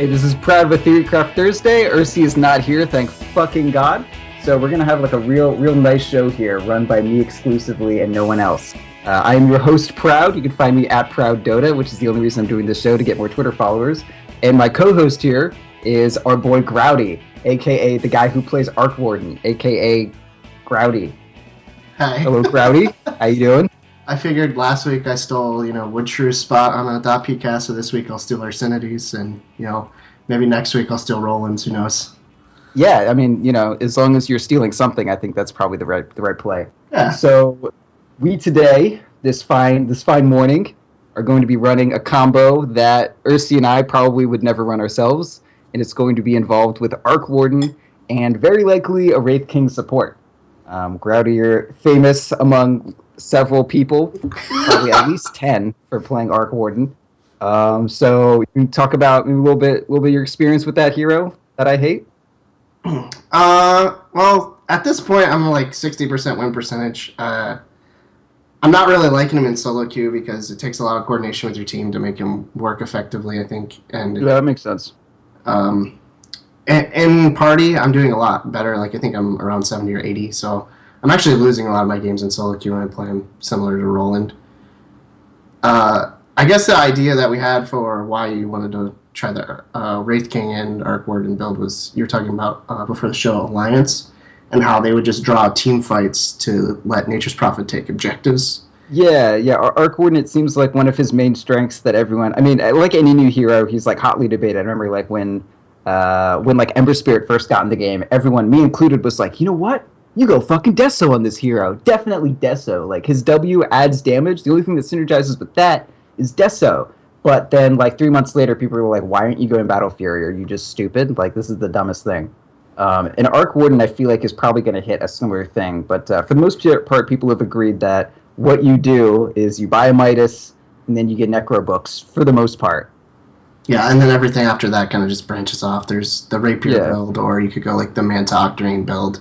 Hey, this is Proud with Theorcraft Thursday. Ursi is not here, thank fucking God. So we're gonna have like a real nice show here, run by me exclusively and no one else. I am your host, Proud. You can find me at Proud Dota, which is the only reason I'm doing this show, to get more Twitter followers. And my co-host here is our boy Grouty, aka the guy who plays Arc Warden, aka Grouty. Hi. Hello, Grouty. How you doing? I figured last week I stole, Woodshrews spot on a DotPeep cast, so this week I'll steal Ursinity's, and, maybe next week I'll steal Roland's, who knows? Yeah, I mean, as long as you're stealing something, I think that's probably the right play. Yeah. So we today, this fine morning, are going to be running a combo that Ursi and I probably would never run ourselves, and it's going to be involved with Arc Warden and very likely a Wraith King support. Grouty, you're famous among several people, probably at least 10 for playing Arc Warden. So you can talk about maybe a little bit your experience with that hero that I hate. Well, at this point I'm like 60% win percentage. I'm not really liking him in solo queue because it takes a lot of coordination with your team to make him work effectively, I think. And yeah, that makes sense. In party, I'm doing a lot better. Like I think I'm around 70 or 80, so I'm actually losing a lot of my games in solo queue when I play him similar to Roland. I guess the idea that we had for why you wanted to try the Wraith King and Arc Warden build was you were talking about before the show Alliance and how they would just draw team fights to let Nature's Prophet take objectives. Yeah. Arc Warden, it seems like one of his main strengths that everyone, I mean, like any new hero, he's like hotly debated. I remember like when like Ember Spirit first got in the game, everyone, me included, was like, you know what? You go fucking Deso on this hero. Definitely Deso. Like, his W adds damage. The only thing that synergizes with that is Deso. But then, like, 3 months later, people were like, why aren't you going Battle Fury? Are you just stupid? Like, this is the dumbest thing. And Arc Warden, I feel like, is probably going to hit a similar thing. But for the most part, people have agreed that what you do is you buy a Midas, and then you get Necro Books, for the most part. Yeah, and then everything after that kind of just branches off. There's the Rapier build, or you could go, like, the Manta Octarine build.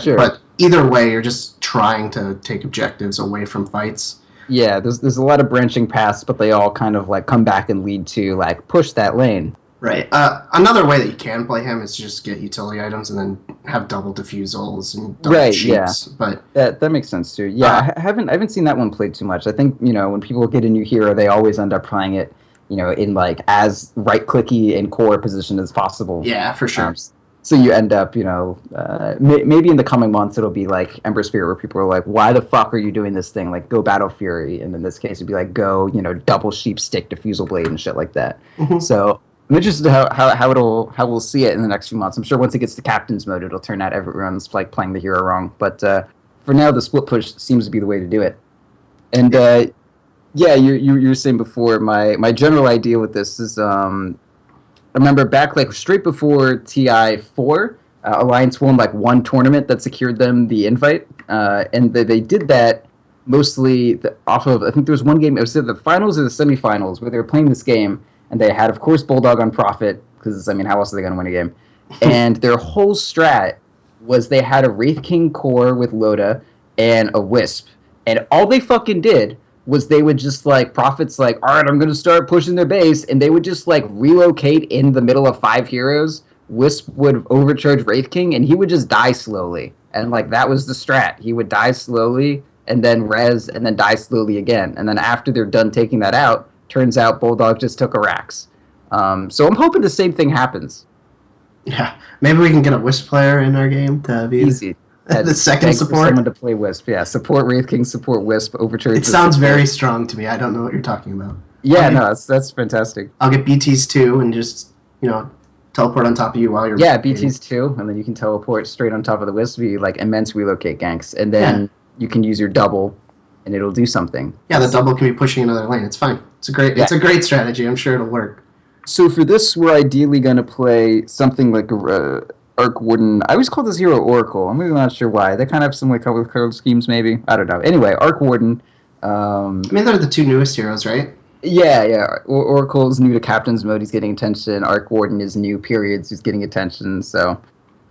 Sure. But either way, you're just trying to take objectives away from fights. Yeah, there's a lot of branching paths, but they all kind of like come back and lead to like push that lane. Right. Another way that you can play him is to just get utility items and then have double diffusals and double cheats. Yeah. But that makes sense too. Yeah, I haven't seen that one played too much. I think when people get a new hero, they always end up playing it in like as right clicky and core position as possible. Yeah, for sure. So you end up, maybe in the coming months it'll be like Ember Spirit, where people are like, why the fuck are you doing this thing? Like, go Battle Fury. And in this case, it'd be like, go, double Sheep Stick Diffusal Blade and shit like that. Mm-hmm. So I'm interested how we'll see it in the next few months. I'm sure once it gets to Captain's Mode, it'll turn out everyone's like playing the hero wrong. But for now, the split push seems to be the way to do it. And you were saying before, my general idea with this is... I remember back like straight before TI4, Alliance won like one tournament that secured them the invite, and they did that mostly off of, I think there was one game, it was the finals or the semifinals, where they were playing this game, and they had, of course, Bulldog on Prophet, because, I mean, how else are they going to win a game? And their whole strat was they had a Wraith King core with Loda and a Wisp, and all they fucking did was they would just, like, Prophet's like, all right, I'm going to start pushing their base, and they would just, like, relocate in the middle of 5 heroes. Wisp would overcharge Wraith King, and he would just die slowly. And, like, that was the strat. He would die slowly, and then res, and then die slowly again. And then after they're done taking that out, turns out Bulldog just took a Rax. So I'm hoping the same thing happens. Yeah, maybe we can get a Wisp player in our game to be... Easy. The second support? Someone to play Wisp, yeah. Support Wraith King, support Wisp, overcharge. It sounds very strong to me. I don't know what you're talking about. Yeah, that's fantastic. I'll get BTs 2 and just, teleport on top of you while you're... Yeah, BTs 2, and then you can teleport straight on top of the Wisp, be like immense relocate ganks, and then you can use your double, and it'll do something. Yeah, the double can be pushing another lane. It's fine. It's a great strategy. I'm sure it'll work. So for this, we're ideally going to play something like Arc Warden. I always call this hero Oracle. I'm really not sure why. They kind of have similar color schemes, maybe. I don't know. Anyway, Arc Warden. I mean, they're the two newest heroes, right? Yeah. Oracle is new to Captain's Mode. He's getting attention. Arc Warden is new, periods. He's getting attention. So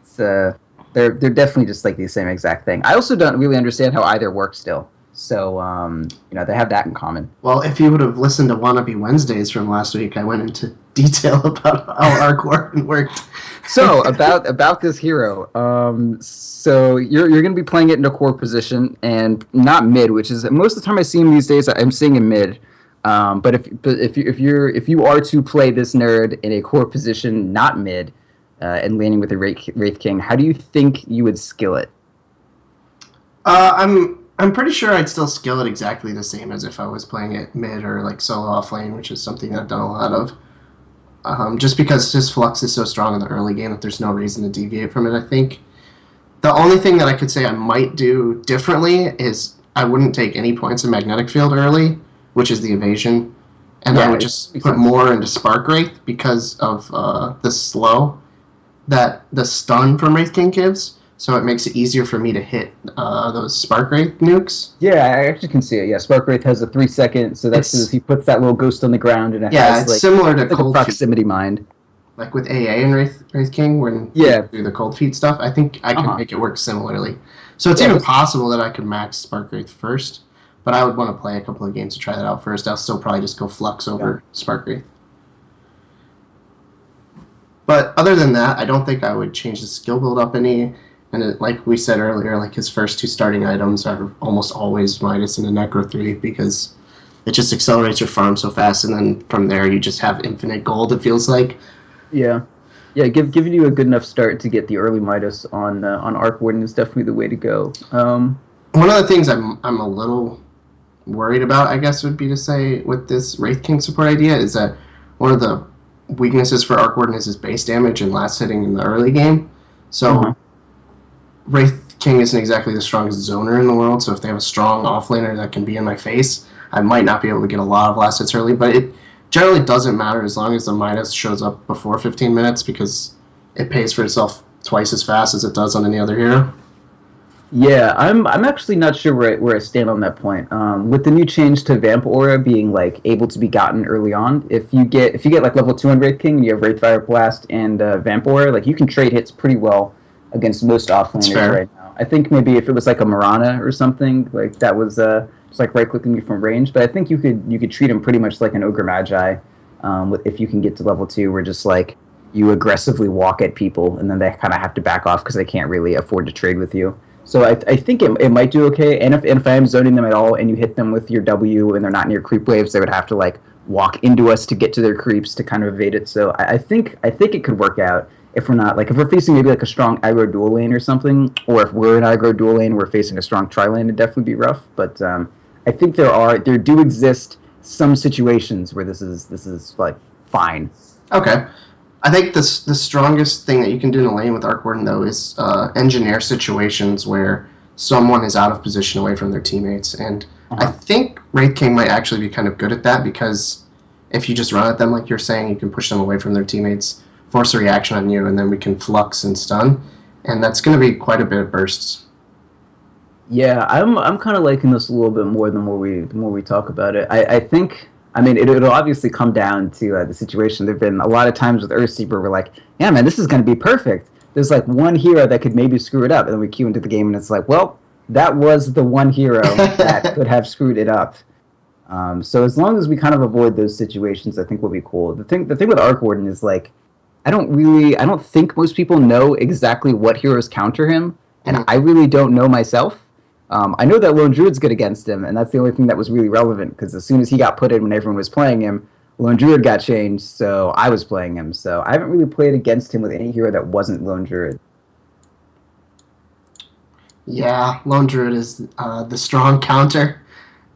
it's, they're definitely just like the same exact thing. I also don't really understand how either works still. So they have that in common. Well, if you would have listened to Wannabe Wednesdays from last week, I went into detail about how Arc Warden worked. So about this hero, so you're going to be playing it in a core position and not mid, which is most of the time I see him these days. I'm seeing him mid. But if you are to play this nerd in a core position, not mid, and laning with a Wraith King, how do you think you would skill it? I'm pretty sure I'd still skill it exactly the same as if I was playing it mid or like solo off lane, which is something I've done a lot of. Just because his flux is so strong in the early game that there's no reason to deviate from it, I think. The only thing that I could say I might do differently is I wouldn't take any points in Magnetic Field early, which is the evasion, and I would just put more into Spark Wraith because of the slow that the stun from Wraith King gives, so it makes it easier for me to hit those Spark Wraith nukes. Yeah, I actually can see it. Yeah, Spark Wraith has a 3 second, so that's as he puts that little ghost on the ground, and it has it's similar to Cold Proximity Mind. Like with AA and Wraith King, when you do the Cold Feet stuff, I think I can make it work similarly. So it's even possible that I could max Spark Wraith first, but I would want to play a couple of games to try that out first. I'll still probably just go Flux over Spark Wraith. But other than that, I don't think I would change the skill build up any. And like we said earlier, like his first 2 starting items are almost always Midas and a Necro 3 because it just accelerates your farm so fast, and then from there you just have infinite gold, it feels like. Yeah. Yeah, giving you a good enough start to get the early Midas on Arc Warden is definitely the way to go. One of the things I'm a little worried about, I guess would be to say, with this Wraith King support idea is that one of the weaknesses for Arc Warden is his base damage and last hitting in the early game. So Wraith King isn't exactly the strongest zoner in the world, so if they have a strong offlaner that can be in my face, I might not be able to get a lot of last hits early, but it generally doesn't matter as long as the Midas shows up before 15 minutes because it pays for itself twice as fast as it does on any other hero. Yeah, I'm actually not sure where I stand on that point. With the new change to Vamp Aura being like able to be gotten early on, if you get like level 2 on Wraith King and you have Wraith Fire Blast and Vamp Aura, like you can trade hits pretty well against most offlaners right now. I think maybe if it was like a Mirana or something, like that was just like right clicking you from range, but I think you could treat him pretty much like an Ogre Magi, if you can get to level 2, where just like you aggressively walk at people and then they kind of have to back off because they can't really afford to trade with you. So I think it might do okay, and if I am zoning them at all and you hit them with your W and they're not near creep waves, they would have to like walk into us to get to their creeps to kind of evade it. So I think it could work out. If we're not, like, if we're facing maybe like a strong aggro dual lane or something, or if we're an aggro dual lane, we're facing a strong tri lane, it'd definitely be rough. But I think there do exist some situations where this is like fine. Okay, I think the strongest thing that you can do in a lane with Arc Warden though is engineer situations where someone is out of position away from their teammates, and I think Wraith King might actually be kind of good at that because if you just run at them like you're saying, you can push them away from their teammates, force a reaction on you, and then we can flux and stun, and that's going to be quite a bit of bursts. Yeah, I'm kind of liking this a little bit more the more we talk about it. I think, I mean, it'll obviously come down to the situation. There've been a lot of times with Earthsea where we're like, yeah, man, this is going to be perfect. There's like one hero that could maybe screw it up, and then we queue into the game, and it's like, well, that was the one hero that could have screwed it up. So as long as we kind of avoid those situations, I think we'll be cool. The thing with Arc Warden is like, I don't think most people know exactly what heroes counter him, and I really don't know myself. I know that Lone Druid's good against him, and that's the only thing that was really relevant, because as soon as he got put in when everyone was playing him, Lone Druid got changed, so I was playing him. So I haven't really played against him with any hero that wasn't Lone Druid. Yeah, Lone Druid is the strong counter,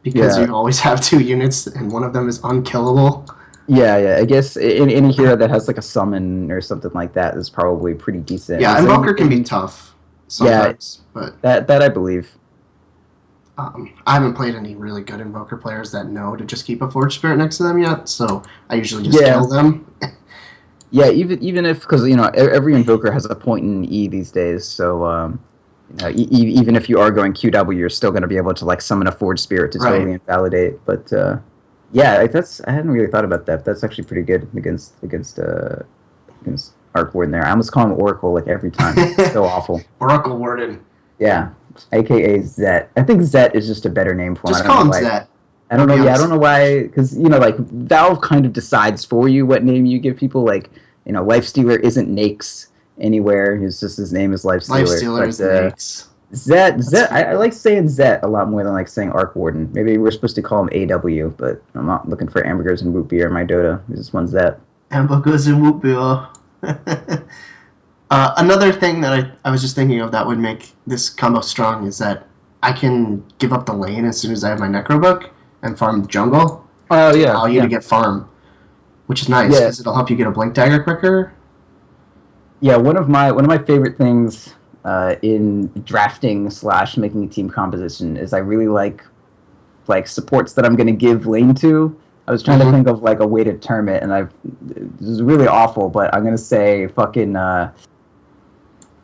because you always have 2 units, and one of them is unkillable. Yeah, I guess any hero that has like a summon or something like that is probably pretty decent. Yeah, Invoker can be tough sometimes, but that I believe. I haven't played any really good Invoker players that know to just keep a Forge Spirit next to them yet, so I usually just kill them. Yeah, even if, because every Invoker has a point in E these days, so even if you are going QW, you're still going to be able to like summon a Forge Spirit to totally invalidate. But yeah, I hadn't really thought about that. That's actually pretty good against Arc Warden there. I almost call him Oracle like every time. It's so awful. Oracle Warden. Yeah. AKA Zet. I think Zet is just a better name for him. Just call him Zet. I don't know. Yeah, I don't know why. Because like Valve kind of decides for you what name you give people. Like Lifestealer isn't Nakes anywhere. It's just his name is Lifestealer. Lifestealer is Nakes. Zet. I like saying Zet a lot more than like saying Arc Warden. Maybe we're supposed to call him AW, but I'm not looking for hamburgers and root beer in my Dota. This just one Zet. Hamburgers and root beer. Another thing that I was just thinking of that would make this combo strong is that I can give up the lane as soon as I have my Necro Book and farm the jungle. Oh yeah. Allow you to get farm, which is nice because it'll help you get a Blink Dagger quicker. Yeah, one of my favorite things in drafting / making a team composition is I really like supports that I'm going to give lane to. I was trying to think of like a way to term it, and this is really awful, but I'm going to say fucking.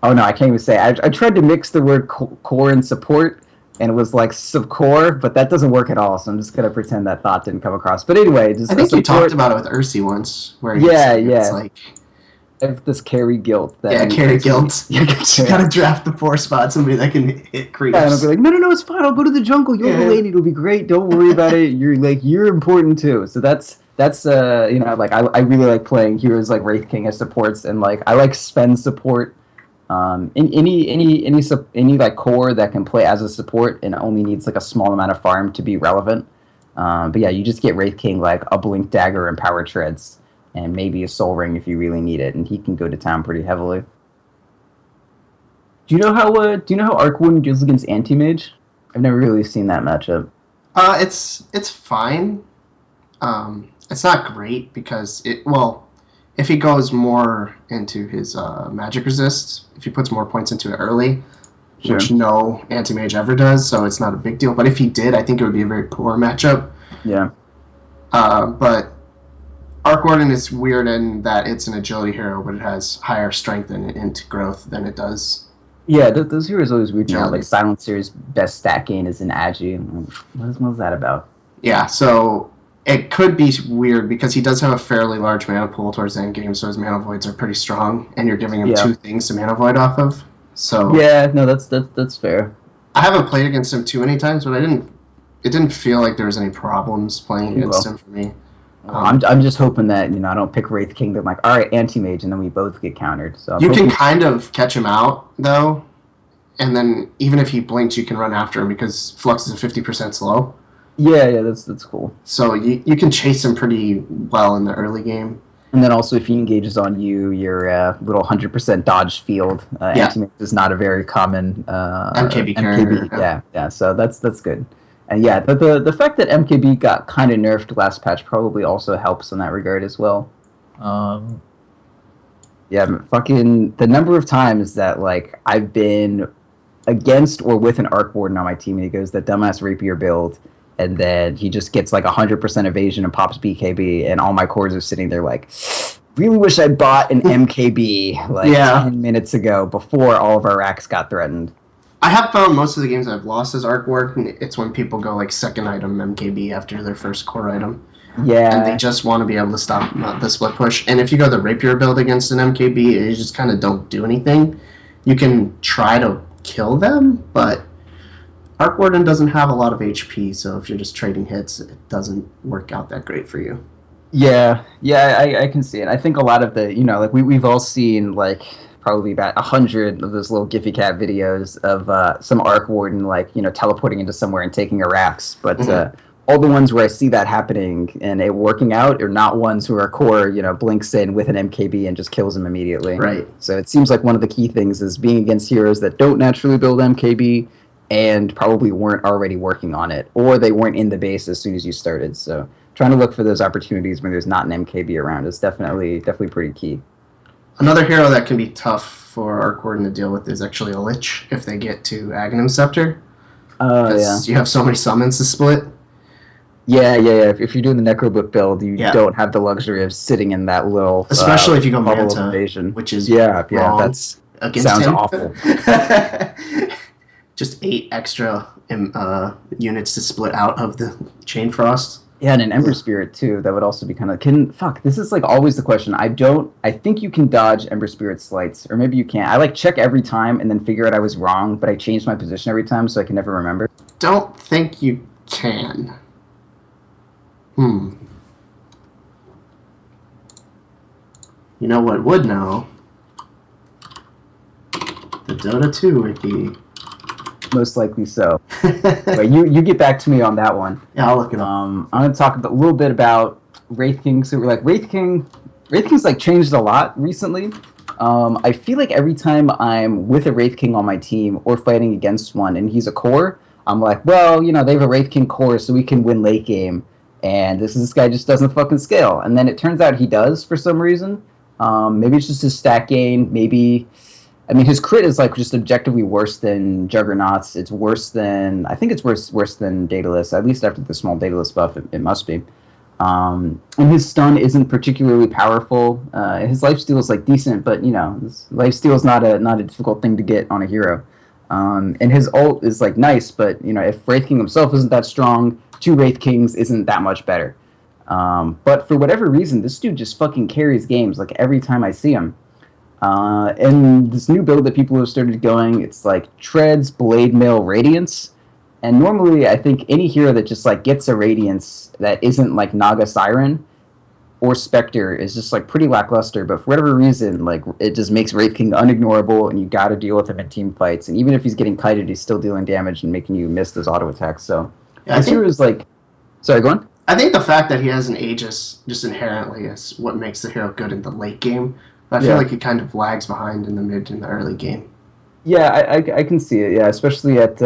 Oh no, I can't even say. I tried to mix the word core and support, and it was like subcore, but that doesn't work at all. So I'm just gonna pretend that thought didn't come across. But anyway, just I think you talked about it with Ursi once, where it's like I have this carry guilt. Carry guilt. You gotta draft the 4 spot somebody that can hit creeps. Yeah, and I'll be like, no, it's fine. I'll go to the jungle. You're the lady. It'll be great. Don't worry about it. You're important too. So that's I really like playing heroes like Wraith King as supports, and like I like spend support. In any like core that can play as a support and only needs like a small amount of farm to be relevant. But yeah, you just get Wraith King like a Blink Dagger and Power Treads, and maybe a Soul Ring if you really need it, and he can go to town pretty heavily. Do you know how Arc Warden deals against Anti-Mage? I've never really seen that matchup. It's fine. It's not great because if he goes more into his magic resist, if he puts more points into it early, which no anti-mage ever does, so it's not a big deal. But if he did, I think it would be a very poor matchup. Yeah. But Arc Warden is weird in that it's an agility hero, but it has higher strength and growth than it does. Yeah, those heroes always weird. Like Silencer's best stat gain is an Agi. What was that about? Yeah, so it could be weird because he does have a fairly large mana pool towards the end game, so his mana voids are pretty strong, and you're giving him 2 things to mana void off of. So yeah, no, that's fair. I haven't played against him too many times, but it didn't feel like there was any problems playing against him for me. I'm just hoping that I don't pick Wraith King. They're like, all right, anti-mage, and then we both get countered. So you can kind of catch him out though, and then even if he blinks, you can run after him because Flux is 50% slow. Yeah, that's cool. So you can chase him pretty well in the early game. And then also, if he engages on you, your little 100% dodge field. Anti-mage is not a very common MKB character. Yeah. So that's good. And yeah, the fact that MKB got kind of nerfed last patch probably also helps in that regard as well. Yeah, fucking the number of times that like I've been against or with an Arc Warden on my team, and he goes that dumbass rapier build, and then he just gets like 100% evasion and pops BKB, and all my cores are sitting there like, really wish I bought an MKB 10 minutes ago before all of our racks got threatened. I have found most of the games I've lost as Arc Warden, it's when people go like second item MKB after their first core item. Yeah. And they just want to be able to stop the split push. And if you go the rapier build against an MKB, you just kind of don't do anything. You can try to kill them, but Arc Warden doesn't have a lot of HP, so if you're just trading hits, it doesn't work out that great for you. Yeah, I can see it. I think a lot of the, like we've all seen like probably about 100 of those little Giphy Cat videos of some Arc Warden like teleporting into somewhere and taking a Rax, but all the ones where I see that happening and it working out are not ones who are core blinks in with an MKB and just kills him immediately. Right. So it seems like one of the key things is being against heroes that don't naturally build MKB and probably weren't already working on it, or they weren't in the base as soon as you started. So trying to look for those opportunities when there's not an MKB around is definitely pretty key. Another hero that can be tough for Arc Warden to deal with is actually a Lich if they get to Aghanim Scepter. Because you have so many summons to split. Yeah. If you're doing the Necrobook build, you don't have the luxury of sitting in that little especially if you go bubble Manta, of evasion, which is wrong that's against sounds him. Awful. Just 8 extra units to split out of the Chain Frost. Yeah, and an Ember Spirit too. That would also be kind of This is like always the question. I think you can dodge Ember Spirit slights, or maybe you can't. I like check every time and then figure out I was wrong, but I change my position every time, so I can never remember. Don't think you can. You know what would know? The Dota 2 wiki. Most likely so. But you get back to me on that one. Yeah, I'll look it up. I'm going to talk a little bit about Wraith King. So we're like Wraith King's like changed a lot recently. I feel like every time I'm with a Wraith King on my team or fighting against one and he's a core, I'm like, well, you know, they have a Wraith King core, so we can win late game. And this guy just doesn't fucking scale. And then it turns out he does for some reason. Maybe it's just his stat gain. Maybe, I mean, his crit is like just objectively worse than Juggernaut's. It's worse than, I think it's worse than Daedalus. At least after the small Daedalus buff, it must be. And his stun isn't particularly powerful. His lifesteal is like decent, but you know, lifesteal is not a difficult thing to get on a hero. And his ult is like nice, but you know, if Wraith King himself isn't that strong, 2 Wraith Kings isn't that much better. But for whatever reason, this dude just fucking carries games like every time I see him. And this new build that people have started going, it's like Treads, Blade Mail, Radiance. And normally I think any hero that just like gets a Radiance that isn't like Naga Siren or Spectre is just like pretty lackluster, but for whatever reason, like it just makes Wraith King unignorable and you gotta deal with him in team fights. And even if he's getting kited, he's still dealing damage and making you miss those auto attacks. So this hero is like, sorry, go on. I think the fact that he has an Aegis just inherently is what makes the hero good in the late game. But I feel like he kind of lags behind in the mid and the early game. Yeah, I can see it. Yeah, especially at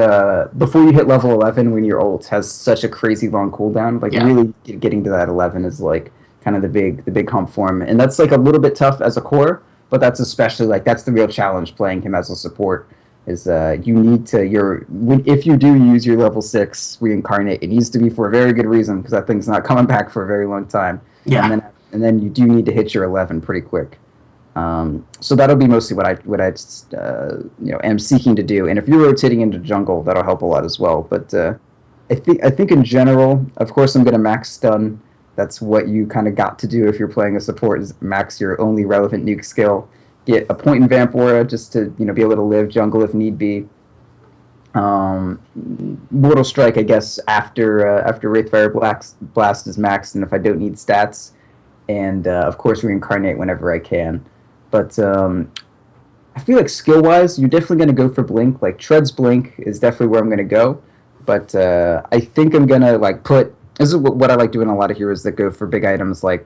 before you hit level 11 when your ult has such a crazy long cooldown. Like really getting to that 11 is like kind of the big hump for him, and that's like a little bit tough as a core. But that's especially like that's the real challenge playing him as a support. Is you need to if you do use your level 6 reincarnate, it needs to be for a very good reason because that thing's not coming back for a very long time. Yeah, and then you do need to hit your 11 pretty quick. So that'll be mostly what I am seeking to do. And if you're rotating into jungle, that'll help a lot as well. But I think in general, of course, I'm going to max stun. That's what you kind of got to do if you're playing a support, is max your only relevant nuke skill. Get a point in Vamp Aura just to be able to live jungle if need be. Mortal Strike, I guess, after Wraithfire Blast is maxed, and if I don't need stats, and of course Reincarnate whenever I can. But I feel like skill-wise, you're definitely going to go for Blink. Like Tread's Blink is definitely where I'm going to go. But I think I'm going to like put. This is what I like doing. A lot of heroes that go for big items like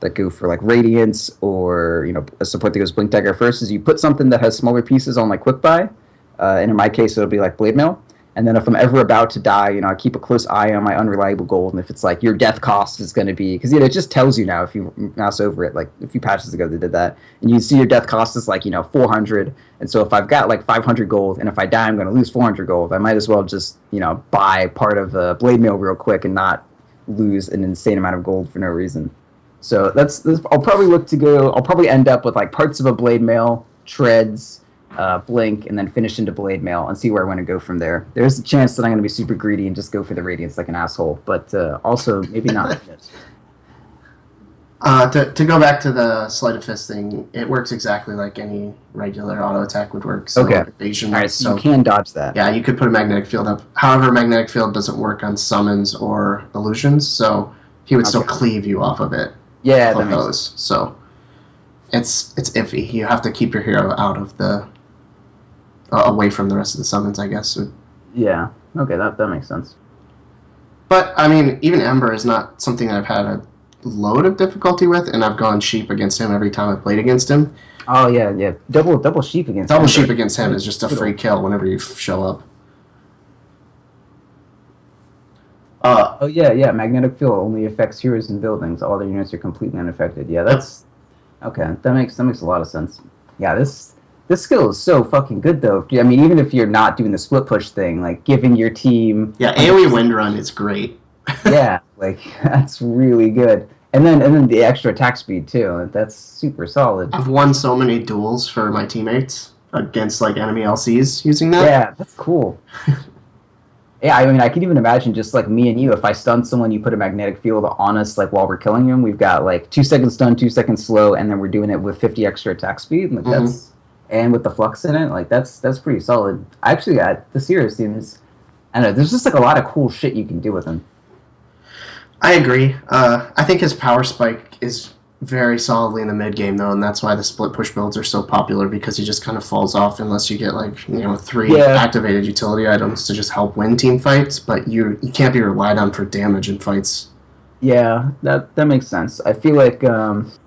that go for like Radiance or a support that goes Blink Dagger first. Is you put something that has smaller pieces on like Quick Buy, and in my case it'll be like Blade Mail. And then if I'm ever about to die, I keep a close eye on my unreliable gold. And if it's like your death cost is going to be, because it just tells you now if you mouse over it, like a few patches ago they did that, and you see your death cost is like 400. And so if I've got like 500 gold, and if I die I'm going to lose 400 gold, I might as well just buy part of the Blade Mail real quick and not lose an insane amount of gold for no reason. So that's I'll probably look to go. I'll probably end up with like parts of a Blade Mail, Treads, Blink, and then finish into Blade Mail and see where I want to go from there. There's a chance that I'm going to be super greedy and just go for the Radiance like an asshole, but also maybe not. To go back to the Sleight of Fist thing, it works exactly like any regular auto attack would work. So evasion. All right, so you can dodge that. Yeah, you could put a magnetic field up. However, magnetic field doesn't work on summons or illusions, so he would still cleave you off of it. Yeah, that makes sense. So it's iffy. You have to keep your hero out of the away from the rest of the summons, I guess. Yeah. Okay, that makes sense. But I mean, even Ember is not something that I've had a load of difficulty with, and I've gone sheep against him every time I've played against him. Oh yeah. Double sheep against him. Double sheep against him is just a free kill whenever you show up. Oh yeah. Magnetic field only affects heroes and buildings. All their units are completely unaffected. Yeah, that's okay. That makes a lot of sense. Yeah, this skill is so fucking good though. I mean, even if you're not doing the split push thing, like giving your team. Yeah, AoE Wind Run is great. Yeah, like that's really good. And then the extra attack speed too. That's super solid. I've won so many duels for my teammates against like enemy LCs using that. Yeah, that's cool. Yeah, I mean, I could even imagine just like me and you. If I stun someone, you put a magnetic field on us, like while we're killing him. We've got like 2 seconds stun, 2 seconds slow, and then we're doing it with 50 extra attack speed. Like Hmm. and with the flux in it, like that's pretty solid. Actually, the series seems. I don't know. There's just like a lot of cool shit you can do with him. I agree. I think his power spike is very solidly in the mid game though, and that's why the split push builds are so popular because he just kind of falls off unless you get like three Yeah, activated utility items to just help win team fights. But you can't be relied on for damage in fights. yeah, that makes sense. I feel like there's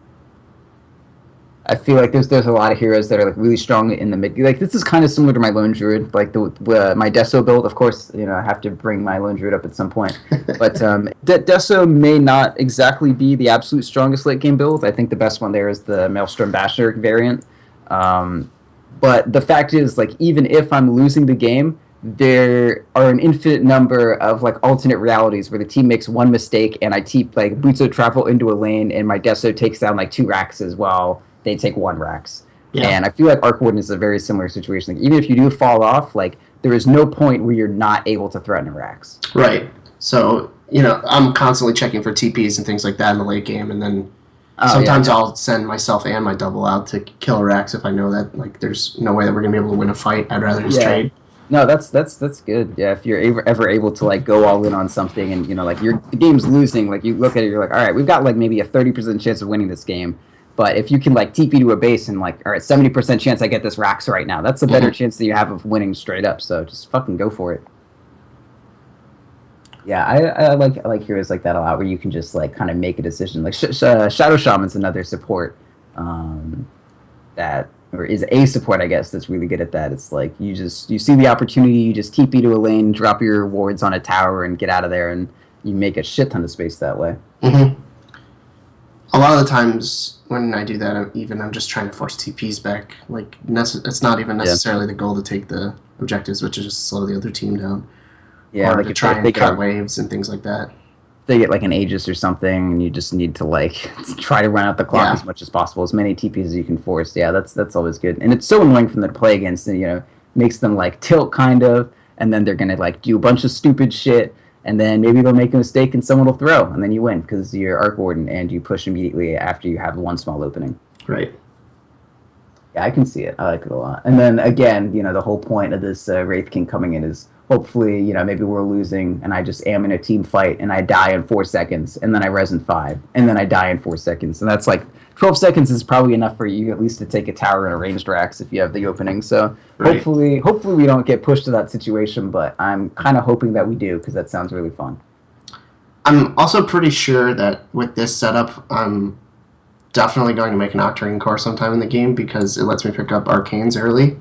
a lot of heroes that are like really strong in the mid. Like this is kind of similar to my lone druid, like my Deso build. Of course, I have to bring my lone druid up at some point. But Deso may not exactly be the absolute strongest late game build. I think the best one there is the Maelstrom Basher variant. But the fact is, like even if I'm losing the game, there are an infinite number of like alternate realities where the team makes one mistake and I keep like boots of travel into a lane and my Deso takes down like 2 racks as well. They take 1 racks. Yeah. And I feel like Arc Warden is a very similar situation. Like, even if you do fall off, like there is no point where you're not able to threaten racks. Right. So I'm constantly checking for TPs and things like that in the late game, and then sometimes I'll send myself and my double out to kill racks if I know that like there's no way that we're gonna be able to win a fight. I'd rather just trade. No, that's good. Yeah, if you're ever able to like go all in on something and like the game's losing, like you look at it, you're like, all right, we've got like maybe a 30% chance of winning this game. But if you can like TP to a base and like, all right, 70% chance I get this racks right now, that's a better chance that you have of winning straight up. So just fucking go for it. Yeah, I like heroes like that a lot, where you can just like kind of make a decision. Like Shadow Shaman's another support that or is a support, I guess, that's really good at that. It's like you see the opportunity, you just TP to a lane, drop your wards on a tower, and get out of there, and you make a shit ton of space that way. Mm-hmm. A lot of the times when I do that, I'm just trying to force TPs back. Like it's not even necessarily the goal to take the objectives, which is just slow the other team down. Yeah, or like to try and cut waves and things like that. They get like an Aegis or something, and you just need to like try to run out the clock as much as possible, as many TPs as you can force. Yeah, that's always good, and it's so annoying from them to play against. And, makes them like tilt kind of, and then they're gonna like do a bunch of stupid shit. And then maybe they'll make a mistake and someone will throw, and then you win because you're Arc Warden and you push immediately after you have one small opening. Right. Yeah, I can see it. I like it a lot. And then again, the whole point of this Wraith King coming in is hopefully, maybe we're losing and I just am in a team fight and I die in 4 seconds, and then I res in 5, and then I die in 4 seconds. And that's like 12 seconds is probably enough for you at least to take a tower and a ranged racks if you have the opening. So hopefully we don't get pushed to that situation, but I'm kind of hoping that we do because that sounds really fun. I'm also pretty sure that with this setup, I'm definitely going to make an Octarine core sometime in the game because it lets me pick up arcanes early.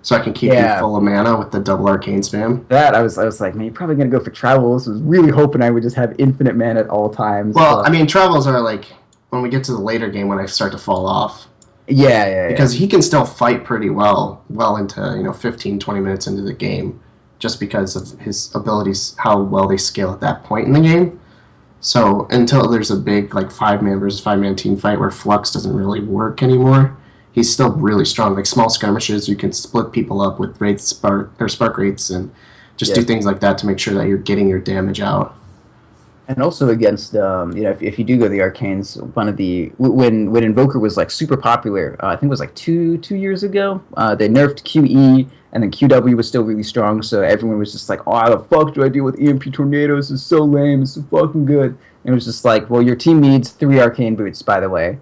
So I can keep you full of mana with the double arcane spam. That I was like, man, you're probably gonna go for travels. I was really hoping I would just have infinite mana at all times. Well, I mean, travels are like when we get to the later game when I start to fall off. Yeah. Because he can still fight pretty well into 15, 20 minutes into the game, just because of his abilities, how well they scale at that point in the game. So until there's a big like 5-man versus 5-man team fight where Flux doesn't really work anymore, he's still really strong. Like small skirmishes, you can split people up with spark wraiths and just do things like that to make sure that you're getting your damage out. And also against, if you do go the arcanes, one of the when Invoker was like super popular, I think it was like two years ago. They nerfed QE, and then QW was still really strong. So everyone was just like, "Oh, how the fuck do I deal with EMP tornadoes? It's so lame. It's so fucking good." And it was just like, well, your team needs 3 arcane boots, by the way.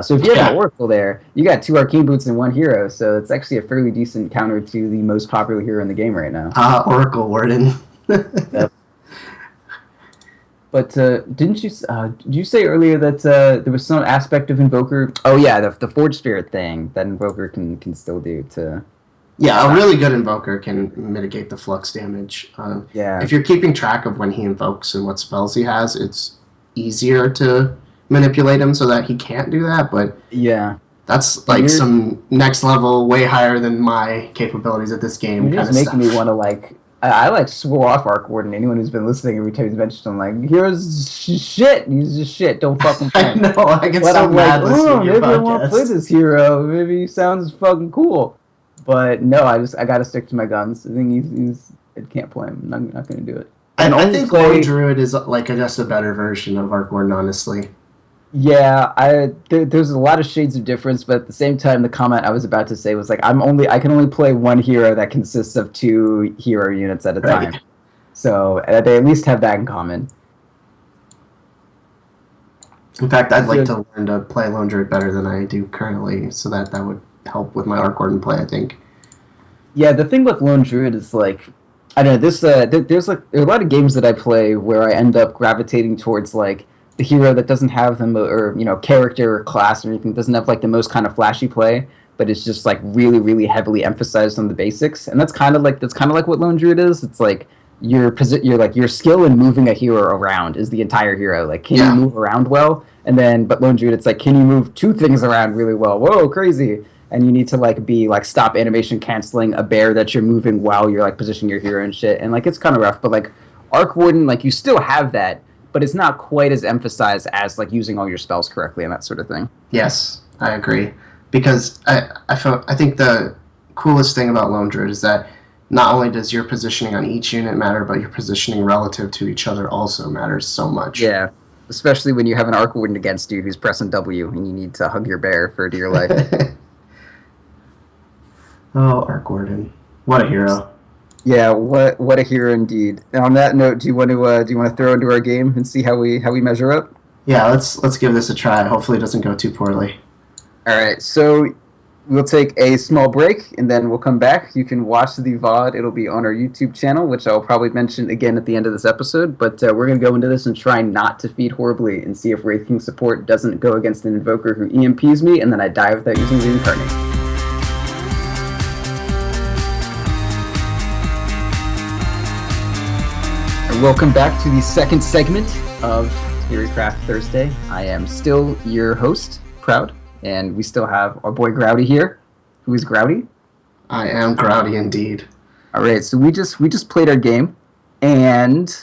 So if you have an Oracle there, you got 2 arcane boots and 1 hero. So it's actually a fairly decent counter to the most popular hero in the game right now. Oracle Warden. Yep. But did you say earlier that there was some aspect of Invoker? Oh yeah, the Forge Spirit thing that Invoker can still do to. Yeah, a really good Invoker can mitigate the flux damage. If you're keeping track of when he invokes and what spells he has, it's easier to manipulate him so that he can't do that. But yeah, that's like some next level, way higher than my capabilities at this game. You're just making me want to like. I like swore off Arc Warden. Anyone who's been listening, every time he's mentioned him, like, here's shit. He's just shit. Don't fucking play. I know. I get so mad listening to your maybe podcast. I want to play this hero. Maybe he sounds fucking cool. But no, I got to stick to my guns. I think I can't play him. I'm not going to do it. I think Lone Druid is like just a better version of Arc Warden, honestly. Yeah, there's a lot of shades of difference, but at the same time, the comment I was about to say was like, I can only play one hero that consists of 2 hero units at a time. Right. So they at least have that in common. In fact, I'd like to learn to play Lone Druid better than I do currently, so that would help with my Arc Warden play, I think. Yeah, the thing with Lone Druid is like, I don't know, there are a lot of games that I play where I end up gravitating towards like the hero that doesn't have character or class or anything, doesn't have like the most kind of flashy play, but it's just like really, really heavily emphasized on the basics. And that's kind of like what Lone Druid is. It's like your skill in moving a hero around is the entire hero. Like, can you move around well? And then, but Lone Druid, it's like, can you move 2 things around really well? Whoa, crazy! And you need to like be like stop animation canceling a bear that you're moving while you're like positioning your hero and shit. And like it's kind of rough, but like Arc Warden, like you still have that, but it's not quite as emphasized as like using all your spells correctly and that sort of thing. Yes, I agree. Because I think the coolest thing about Lone Druid is that not only does your positioning on each unit matter, but your positioning relative to each other also matters so much. Yeah, especially when you have an Arc Warden against you who's pressing W and you need to hug your bear for dear life. Oh, Arc Warden, what a hero! Yeah, what a hero indeed. And on that note, do you want to throw into our game and see how we measure up? Yeah, let's give this a try. Hopefully, it doesn't go too poorly. All right, so we'll take a small break and then we'll come back. You can watch the VOD. It'll be on our YouTube channel, which I'll probably mention again at the end of this episode. But we're going to go into this and try not to feed horribly and see if Wraith King support doesn't go against an Invoker who EMPs me and then I die without using the Incarnate. Welcome back to the second segment of Theorcraft Thursday. I am still your host, Proud, and we still have our boy Grouty here. Who is Grouty? I am Grouty indeed. All right, so we just played our game, and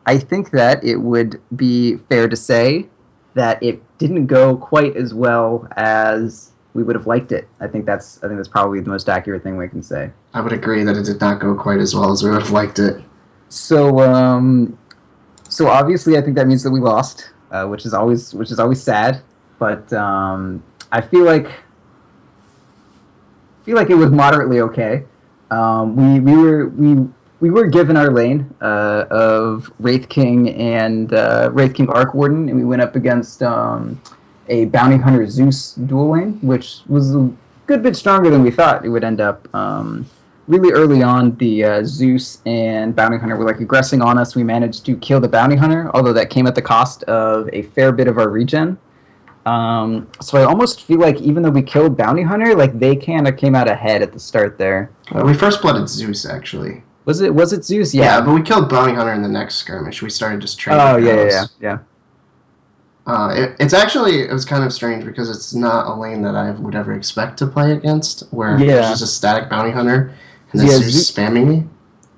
I think that it would be fair to say that it didn't go quite as well as we would have liked it. I think that's probably the most accurate thing we can say. I would agree that it did not go quite as well as we would have liked it. So obviously, I think that means that we lost, which is always sad. But I feel like it was moderately okay. We were given our lane of Wraith King and Wraith King Arc Warden, and we went up against a Bounty Hunter Zeus dual lane, which was a good bit stronger than we thought it would end up. Really early on, the Zeus and Bounty Hunter were like aggressing on us. We managed to kill the Bounty Hunter, although that came at the cost of a fair bit of our regen. So I almost feel like even though we killed Bounty Hunter, like they kind of came out ahead at the start there. We first blooded Zeus, actually. Was it Zeus? Yeah, but we killed Bounty Hunter in the next skirmish. We started just trading. Oh yeah. It was kind of strange because it's not a lane that I would ever expect to play against, where it's just a static Bounty Hunter. And then Zeus spamming me?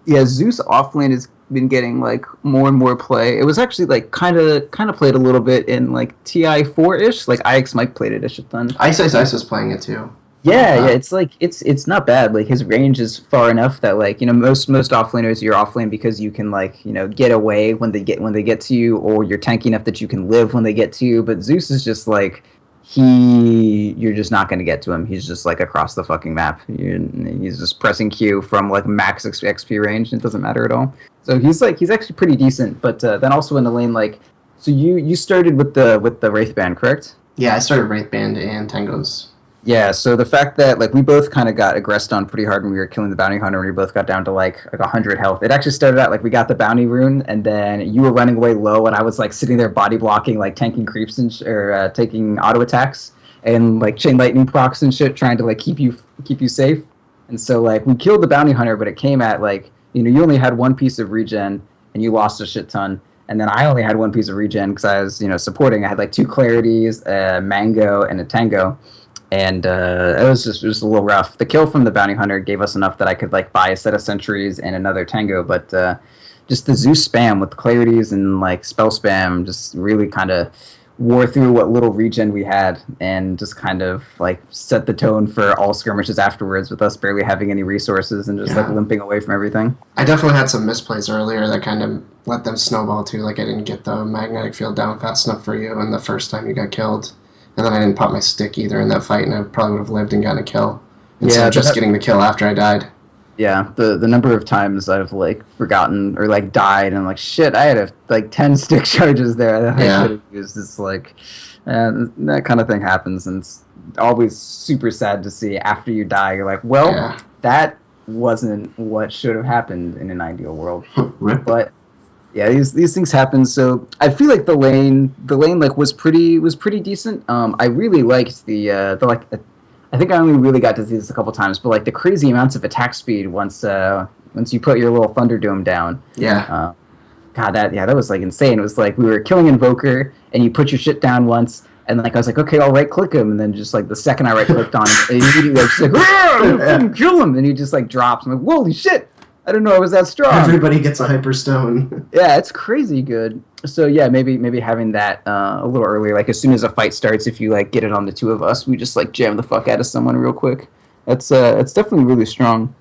Yeah, Zeus offlane has been getting like more and more play. It was actually like kind of played a little bit in like TI4-ish. Like IX Mike played it a shit ton. Ice was playing it too. Yeah, it's like it's not bad. Like his range is far enough that like, you know, most offlaners you're offlane because you can like, you know, get away when they get to you, or you're tanky enough that you can live when they get to you. But Zeus is just like you're just not going to get to him. He's just like across the fucking map. He's just pressing Q from like max XP range. It doesn't matter at all. So he's actually pretty decent. But then also in the lane, like, so you started with the Wraith Band, correct? Yeah, I started Wraith Band and Tangos. Yeah, so the fact that like we both kind of got aggressed on pretty hard when we were killing the bounty hunter, and we both got down to like 100 health. It actually started out like we got the bounty rune, and then you were running away low, and I was like sitting there body blocking, like tanking creeps or taking auto attacks and like chain lightning procs and shit, trying to like keep you safe. And so like we killed the bounty hunter, but it came at like, you know, you only had one piece of regen and you lost a shit ton. And then I only had one piece of regen because I was, you know, supporting. I had like 2 clarities, a mango, and a tango. And it was just a little rough. The kill from the bounty hunter gave us enough that I could like buy a set of sentries and another tango, but just the Zeus spam with clarities and like spell spam just really kind of wore through what little regen we had and just kind of like set the tone for all skirmishes afterwards with us barely having any resources and just like limping away from everything. I definitely had some misplays earlier that kind of let them snowball too. Like I didn't get the magnetic field down fast enough for you, and the first time you got killed, and then I didn't pop my stick either in that fight, and I probably would have lived and gotten a kill instead of just getting the kill after I died. Yeah, the number of times I've like forgotten or like died and like shit, I had like 10 stick charges there that I could have used. It's like that kind of thing happens, and it's always super sad to see after you die. You're like, well, that wasn't what should have happened in an ideal world. But yeah, these things happen. So I feel like the lane like was pretty decent. I really liked the like. I think I only really got to see this a couple times, but like the crazy amounts of attack speed once you put your little Thunderdome down. Yeah. God, that was like insane. It was like we were killing Invoker, and you put your shit down once, and like I was like, okay, I'll right click him, and then just like the second I right clicked on him, immediately I was just like, kill him, and he just like drops. I'm like, holy shit! I didn't know I was that strong. Everybody gets a hyperstone. Yeah, it's crazy good. So yeah, maybe having that a little earlier, like as soon as a fight starts, if you like get it on the two of us, we just like jam the fuck out of someone real quick. That's definitely really strong.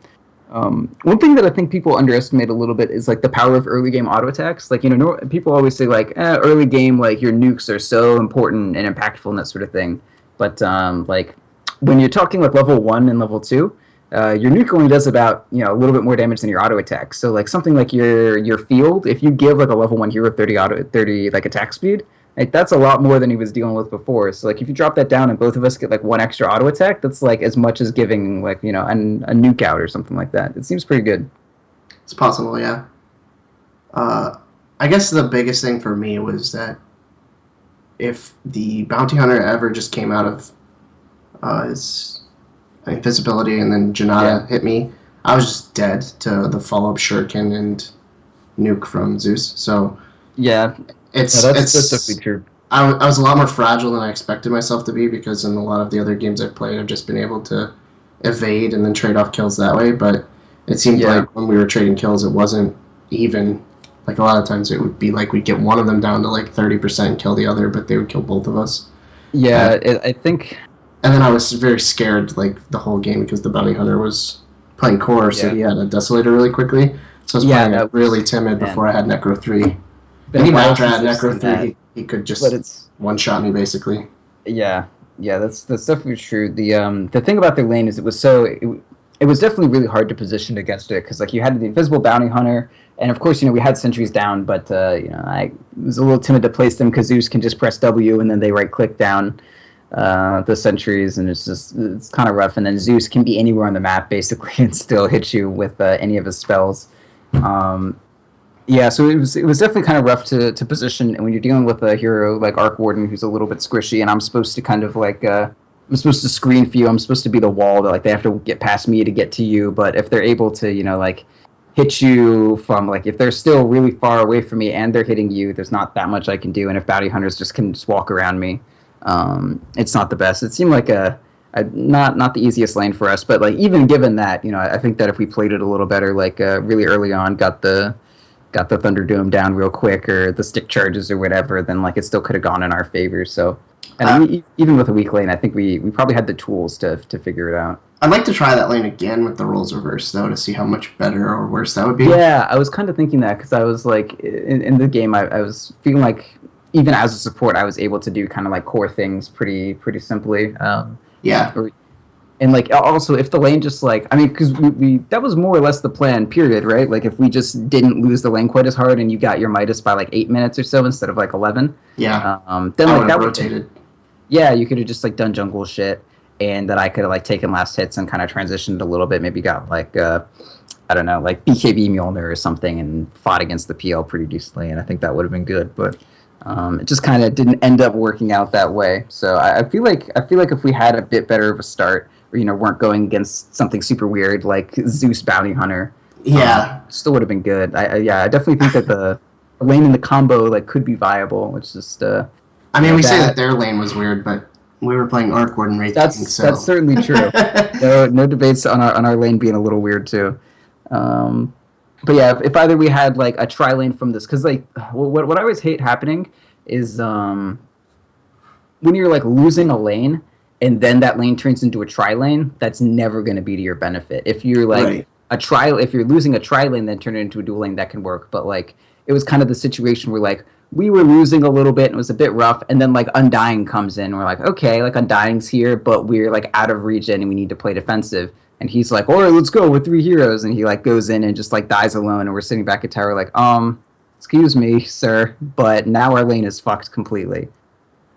One thing that I think people underestimate a little bit is like the power of early game auto attacks. Like people always say like early game like your nukes are so important and impactful and that sort of thing. But like when you're talking like level 1 and level 2. Your nuke only does about a little bit more damage than your auto attack. So like something like your field, if you give like a level 1 hero 30 like attack speed, like that's a lot more than he was dealing with before. So like if you drop that down and both of us get like 1 extra auto attack, that's like as much as giving like a nuke out or something like that. It seems pretty good. It's possible, yeah. I guess the biggest thing for me was that if the bounty hunter ever just came out of his invisibility and then Janata hit me, I was just dead to the follow-up shuriken and nuke from Zeus. So that's definitely true. I was a lot more fragile than I expected myself to be, because in a lot of the other games I've played, I've just been able to evade and then trade off kills that way. But it seemed like when we were trading kills, it wasn't even. Like a lot of times it would be like we'd get one of them down to like 30% and kill the other, but they would kill both of us. Yeah, I think. And then I was very scared like the whole game, because the bounty hunter was playing core, so he had a desolator really quickly. So I was playing really timid before I had Necro 3. And even after I had Necro 3, he could just one-shot me basically. Yeah, that's definitely true. The thing about their lane is it was definitely really hard to position against it, because like you had the invisible bounty hunter, and of course we had sentries down, but I was a little timid to place them because Zeus can just press W and then they right click down the sentries, and it's kind of rough. And then Zeus can be anywhere on the map basically and still hit you with any of his spells. So it was definitely kind of rough to position. And when you're dealing with a hero like Arc Warden, who's a little bit squishy, and I'm supposed to kind of like I'm supposed to screen for you. I'm supposed to be the wall that like they have to get past me to get to you. But if they're able to like hit you from like if they're still really far away from me and they're hitting you, there's not that much I can do. And if bounty hunters can just walk around me, it's not the best. It seemed like not the easiest lane for us, but like even given that, I think that if we played it a little better, like really early on, got the Thunderdome down real quick, or the stick charges or whatever, then like it still could have gone in our favor. So, and even with a weak lane, I think we probably had the tools to figure it out. I'd like to try that lane again with the roles reversed, though, to see how much better or worse that would be. Yeah, I was kind of thinking that, because I was like, in the game, I was feeling like even as a support, I was able to do kind of like core things pretty simply. And like also, if the lane just like, I mean, because we that was more or less the plan, period, right? Like if we just didn't lose the lane quite as hard, and you got your Midas by like 8 minutes or so instead of like 11. Yeah. Then like that rotated. Yeah, you could have just like done jungle shit, and then I could have like taken last hits and kind of transitioned a little bit, maybe got like I don't know, like BKB Mjolnir or something, and fought against the PL pretty decently, and I think that would have been good, but it just kind of didn't end up working out that way. So I feel like if we had a bit better of a start, or weren't going against something super weird like Zeus Bounty Hunter, still would have been good. I definitely think that the lane in the combo like could be viable. It's just I mean, we say that their lane was weird, but we were playing Arc Warden Wraith King, so that's certainly true. No debates on our lane being a little weird too. But yeah, if either we had like a tri lane from this, because like what I always hate happening is when you're like losing a lane and then that lane turns into a tri lane, that's never going to be to your benefit. If you're like if you're losing a tri lane, then turn it into a dual lane, that can work. But like it was kind of the situation where like we were losing a little bit and it was a bit rough, and then like Undying comes in and we're like, okay, like Undying's here, but we're like out of region and we need to play defensive. And he's like, all right, let's go with 3 heroes. And he like goes in and just like dies alone. And we're sitting back at tower like, excuse me, sir, but now our lane is fucked completely.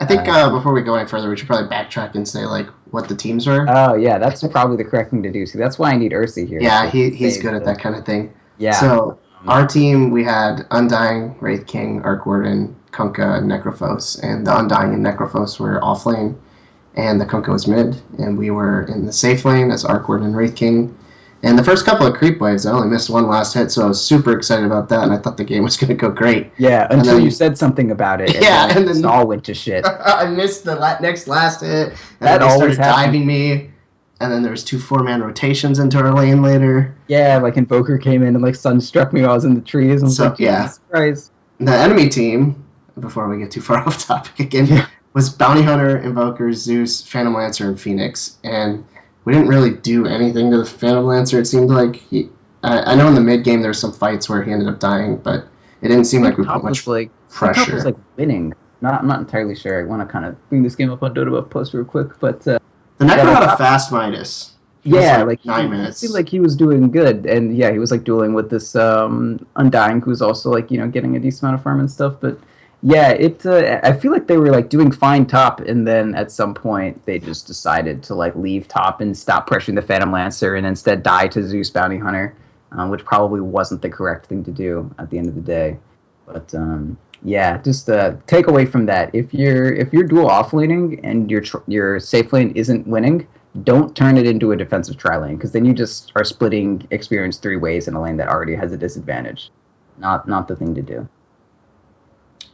I think before we go any further, we should probably backtrack and say like what the teams were. Oh yeah, that's probably the correct thing to do. See, that's why I need Ursi here. Yeah, he's good at that kind of thing. Yeah. So our team, we had Undying, Wraith King, Arc Warden, Kunkka, and Necrophos, and the Undying and Necrophos were off lane, and the Kunkka was mid, and we were in the safe lane as Arc Warden and Wraith King. And the first couple of creep waves, I only missed one last hit, so I was super excited about that, and I thought the game was going to go great. Yeah, until you said something about it. And then it all went to shit. I missed the next last hit, and that then they started diving me, and then there was 2 4-man rotations into our lane later. Yeah, like Invoker came in and like Sunstruck me while I was in the trees. And so, like, Jesus Christ. The enemy team, before we get too far off topic again, was Bounty Hunter, Invoker, Zeus, Phantom Lancer, and Phoenix, and we didn't really do anything to the Phantom Lancer. It seemed like I know in the mid game there were some fights where he ended up dying, but it didn't seem like we put much pressure. Top was like winning. I'm not entirely sure. I want to kind of bring this game up on Dota Post real quick, but the Necro had a fast Midas. Yeah, like 9 minutes. It seemed like he was doing good, and yeah, he was like dueling with this Undying, who's also like getting a decent amount of farm and stuff, but. Yeah, I feel like they were like doing fine top, and then at some point they just decided to like leave top and stop pressuring the Phantom Lancer, and instead die to Zeus Bounty Hunter, which probably wasn't the correct thing to do at the end of the day. But yeah, just take away from that. If you're dual offlaning and your safe lane isn't winning, don't turn it into a defensive tri lane, because then you just are splitting experience 3 ways in a lane that already has a disadvantage. Not the thing to do.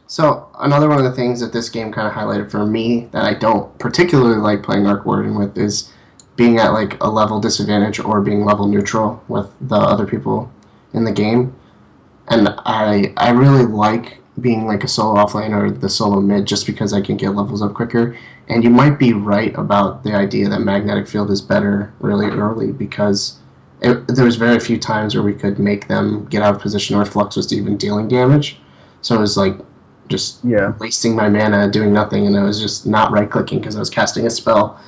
So another one of the things that this game kind of highlighted for me that I don't particularly like playing Arc Warden with is being at like a level disadvantage or being level neutral with the other people in the game. And I really like being like a solo offlane or the solo mid just because I can get levels up quicker. And you might be right about the idea that Magnetic Field is better really early, because there was very few times where we could make them get out of position or Flux was even dealing damage. So it was like just wasting my mana doing nothing, and I was just not right-clicking because I was casting a spell.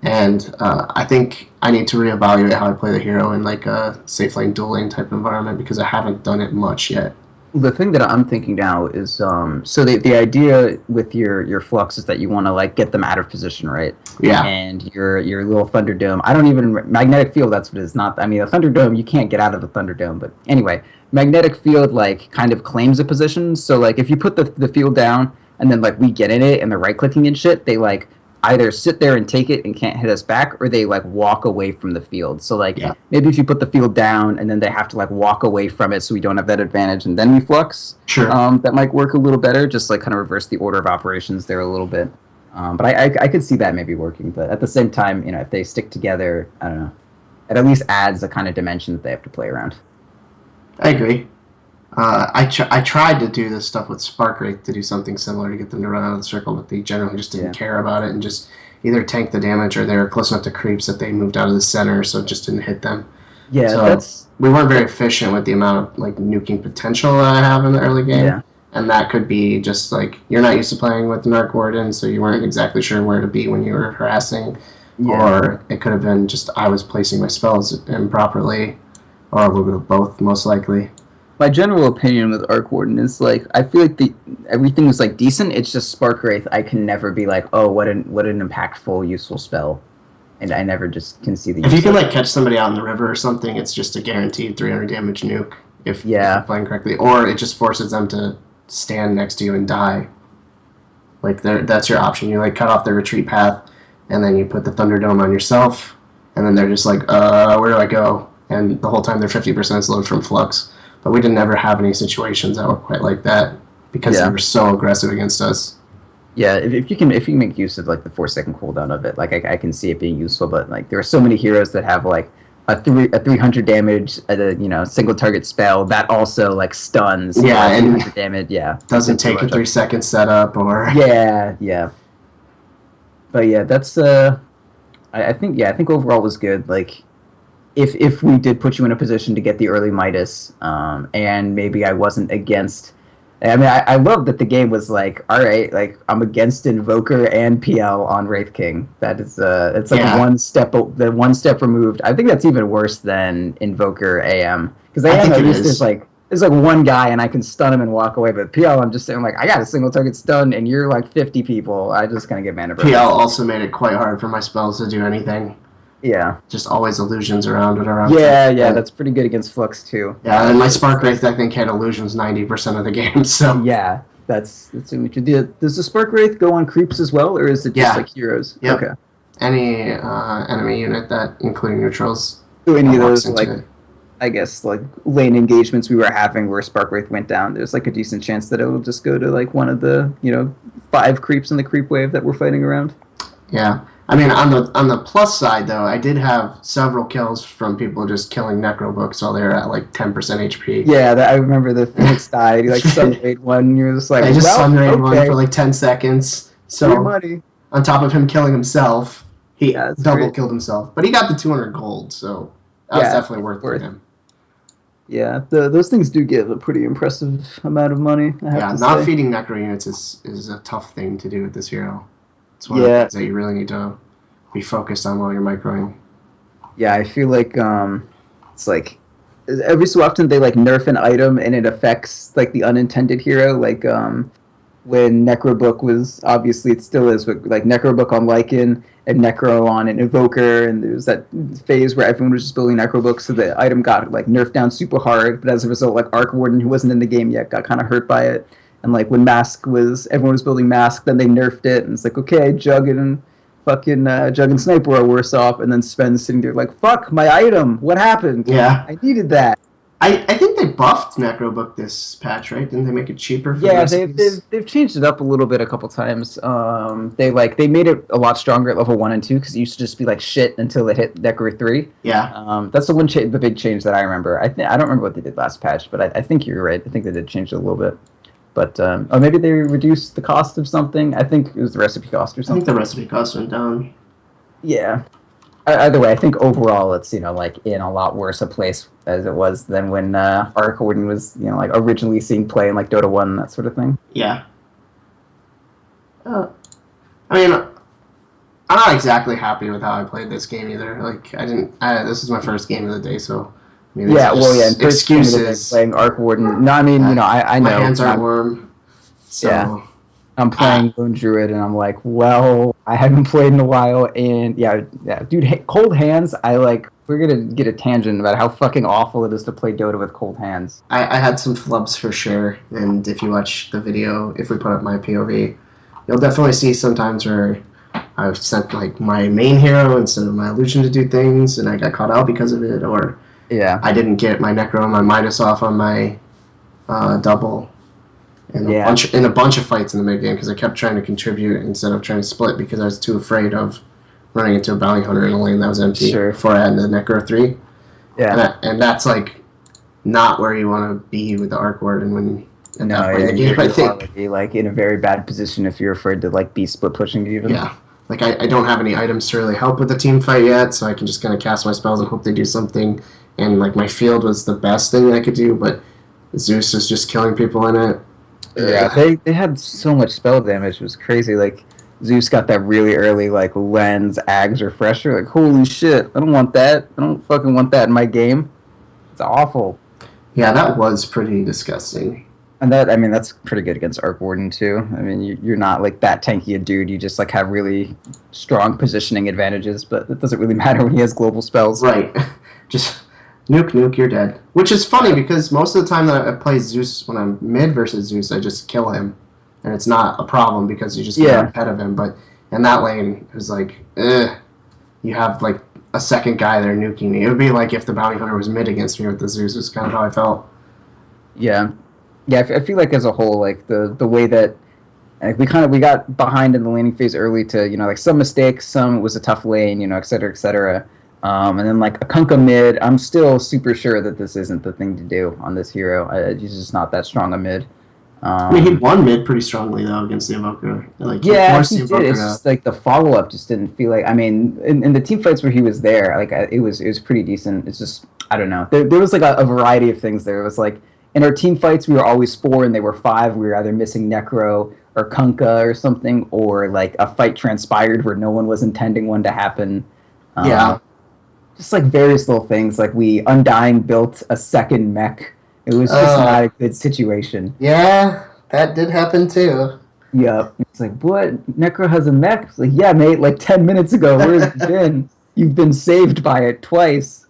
And I think I need to reevaluate how I play the hero in like a safe lane, dual lane type environment, because I haven't done it much yet. The thing that I'm thinking now is, so the idea with your Flux is that you want to like get them out of position, right? Yeah. And your little Thunderdome, I don't even, Magnetic Field, that's what it is. Not, I mean, a Thunderdome, you can't get out of the Thunderdome, but anyway, Magnetic Field like kind of claims a position. So like if you put the field down and then like we get in it and they're right clicking and shit, they like either sit there and take it and can't hit us back, or they like walk away from the field. So like maybe if you put the field down and then they have to like walk away from it so we don't have that advantage and then we Flux, that might work a little better, just like kind of reverse the order of operations there a little bit. But I could see that maybe working, but at the same time, if they stick together, I don't know, it at least adds a kind of dimension that they have to play around. I agree. I tried to do this stuff with Spark Wraith to do something similar to get them to run out of the circle, but they generally just didn't care about it and just either tank the damage or they were close enough to creeps that they moved out of the center, so it just didn't hit them. Yeah, so we weren't very efficient with the amount of like nuking potential that I have in the early game. Yeah. And that could be just like you're not used to playing with an Arc Warden, so you weren't exactly sure where to be when you were harassing. Yeah. Or it could have been just I was placing my spells improperly, or a little bit of both, most likely. My general opinion with Arc Warden is like I feel like everything was like decent. It's just Spark Wraith. I can never be like, oh, what an impactful, useful spell, and I never just can see the. If you can like catch somebody out in the river or something, it's just a guaranteed 300 damage nuke if you're playing correctly, or it just forces them to stand next to you and die. Like that's your option. You like cut off their retreat path, and then you put the Thunderdome on yourself, and then they're just like, where do I go? And the whole time they're 50% slowed from Flux. But we didn't ever have any situations that were quite like that because they were so aggressive against us. Yeah, if you can make use of like the 4-second cooldown of it, like I can see it being useful. But like there are so many heroes that have like a 300 damage single target spell that also like stuns. Yeah, and damage. Yeah, doesn't take a 3-second setup or. Yeah. But yeah, that's I think I think overall was good. Like if we did put you in a position to get the early Midas, and maybe I wasn't against. I mean, I love that the game was like, all right, like I'm against Invoker and PL on Wraith King. That is, it's like Yeah. the one step removed. I think that's even worse than Invoker AM because I AM think at it least is. there's like one guy and I can stun him and walk away. But PL, I'm just saying like I got a single target stun and you're like 50 people. I just gonna get mana burn. PL also made it quite hard for my spells to do anything. Yeah. Just always illusions around it around. Yeah, that's pretty good against Flux too. Yeah, and my Spark Wraith I think had illusions 90% of the game. So Yeah, that's what you do. Does the Spark Wraith go on creeps as well, or is it just Yeah. like heroes? Yep. Okay. Any enemy unit that, including neutrals, So any of walks those into like it. I guess like lane engagements we were having where Spark Wraith went down, there's like a decent chance that it will just go to like one of the 5 creeps in the creep wave that we're fighting around. Yeah. I mean, on the plus side, though, I did have several kills from people just killing Necrobooks while they were at like 10% HP. Yeah, I remember the Phoenix died. Like sunraid one, you're just like, I just well, sunraid okay, one for like 10 seconds. free So money. on top of him killing himself, he Yeah, that's double great. killed himself. But he got the 200 gold, so that was Yeah, definitely worth it for worth. him. Yeah, those things do give a pretty impressive amount of money. I have Yeah, to not say. feeding Necro units is a tough thing to do with this hero. It's one of Yeah. the things that you really need to be focused on while you're microing. Yeah, I feel like it's like every so often they like nerf an item and it affects like the unintended hero. Like when Necrobook was obviously it still is, but like Necrobook on Lycan and Necro on an Evoker, and there was that phase where everyone was just building Necrobook, so the item got like nerfed down super hard. But as a result, like Arc Warden, who wasn't in the game yet, got kind of hurt by it. And like when Mask was, everyone was building Mask, then they nerfed it, and it's like okay, Jug and fucking Jug and Sniper are worse off, and then Sven's sitting there like, fuck my item, what happened? Yeah. I needed that. I think they buffed Necrobook this patch, right? Didn't they make it cheaper for the Yeah, recipes? they've changed it up a little bit a couple times. They made it a lot stronger at level 1 and 2 because it used to just be like shit until it hit Necro 3. Yeah. That's the big change that I remember. I don't remember what they did last patch, but I think you're right. I think they did change it a little bit. But or maybe they reduced the cost of something. I think it was the recipe cost or I think something. the recipe cost went down. Yeah. Either way, I think overall it's like in a lot worse a place as it was than when Arc Warden was like originally seen play in like Dota 1 and that sort of thing. Yeah. I mean, I'm not exactly happy with how I played this game either. Like, this is my first game of the day, so. I mean, Yeah, these are well, yeah, just and first game of the day excuses. playing Arc Warden. No, I mean, I know. My hands aren't warm. So. Yeah. I'm playing Lone Druid, and I'm like, well, I haven't played in a while, and yeah, dude, cold hands. We're gonna get a tangent about how fucking awful it is to play Dota with cold hands. I had some flubs for sure, and if you watch the video, if we put up my POV, you'll definitely see sometimes where I've sent like my main hero instead of my illusion to do things, and I got caught out because of it, or Yeah, I didn't get my Necro and my Midas off on my double. In a bunch of fights in the mid game because I kept trying to contribute instead of trying to split because I was too afraid of running into a bounty hunter in a lane that was empty Sure. before I had the Necro 3. yeah. And that's like not where you want to be with the Arc Warden when at No, that point yeah, in the game, I think. probably like in a very bad position if you're afraid to like be split pushing even. Yeah. Like I don't have any items to really help with the team fight yet, so I can just kind of cast my spells and hope they do something. And like my field was the best thing I could do, but Zeus is just killing people in it. Yeah, they had so much spell damage. It was crazy. Like Zeus got that really early like lens, Ags, refresher. Like holy shit, I don't want that. I don't fucking want that in my game. It's awful. Yeah, that was pretty disgusting. And that's pretty good against Arc Warden too. I mean, you're not like that tanky a dude. You just like have really strong positioning advantages, but it doesn't really matter when he has global spells. Right. Just nuke, you're dead. Which is funny because most of the time that I play Zeus, when I'm mid versus Zeus, I just kill him. And it's not a problem because you just get ahead of him. But in that lane, it was like, you have like a second guy there nuking me. It would be like if the bounty hunter was mid against me with the Zeus, is kind of how I felt. Yeah. I feel like as a whole, like the way that like, we got behind in the laning phase early to like some mistakes, some was a tough lane, et cetera, et cetera. And then like a Kunkka mid, I'm still super sure that this isn't the thing to do on this hero. He's just not that strong a mid. I mean, he won mid pretty strongly though against the Evoker. Like Yeah, forced he the did. Evoker It's just like the follow up just didn't feel like. I mean, in the team fights where he was there, like it was pretty decent. It's just I don't know. There was like a variety of things there. It was like in our team fights we were always four and they were five. We were either missing Necro or Kunkka or something, or like a fight transpired where no one was intending one to happen. Yeah. Just like various little things. Like we Undying built a second mech. It was just not a good situation. Yeah, that did happen too. Yep. It's like, what? Necro has a mech? It's like, yeah, mate, like 10 minutes ago, where have you been? You've been saved by it twice.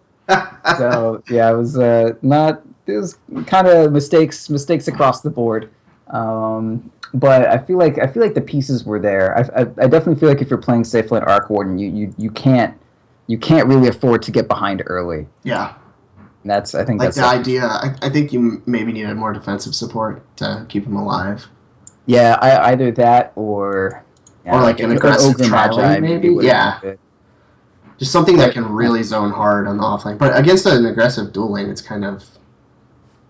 So, yeah, it was not, it was kind of mistakes across the board. But I feel like the pieces were there. I definitely feel like if you're playing Safely Arc Warden, you can't really afford to get behind early. Yeah. I think like that's the idea. I think you maybe needed more defensive support to keep him alive. Yeah, either that or like an aggressive tri-lane, maybe. Yeah, just something that can really zone hard on the offlane. But against an aggressive dual lane, it's kind of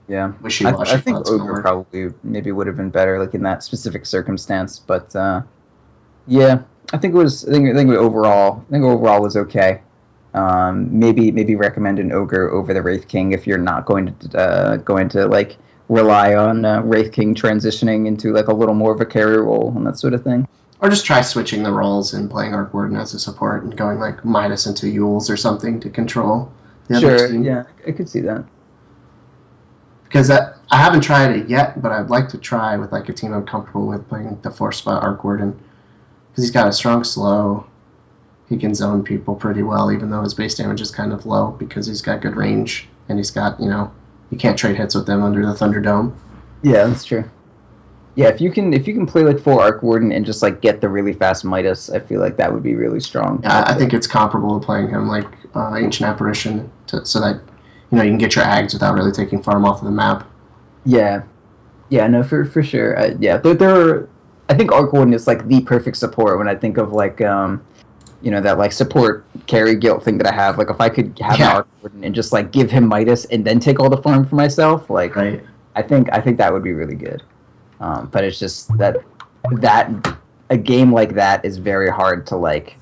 wishy-washy. I think Ogre probably maybe would have been better, like in that specific circumstance. But yeah, I think overall was okay. Maybe recommend an Ogre over the Wraith King if you're not going to like rely on Wraith King transitioning into like a little more of a carry role and that sort of thing. Or just try switching the roles and playing Arc Warden as a support and going like Midas into Yules or something to control the other team. Yeah, I could see that. Because I haven't tried it yet, but I'd like to try with like a team I'm comfortable with playing the 4-spot Arc Warden. Because he's got a strong slow. He can zone people pretty well, even though his base damage is kind of low because he's got good range and he's got, you can't trade hits with them under the Thunderdome. Yeah, that's true. Yeah, if you can play like full Arc Warden and just like get the really fast Midas, I feel like that would be really strong. Yeah, I think it's comparable to playing him like Ancient Apparition, so that you can get your Ags without really taking farm off of the map. Yeah, no, for sure. I think Arc Warden is like the perfect support when I think of like that like support carry guilt thing that I have. Like if I could have an Arc Warden and just like give him Midas and then take all the farm for myself, like right. I think that would be really good. But it's just that a game like that is very hard to like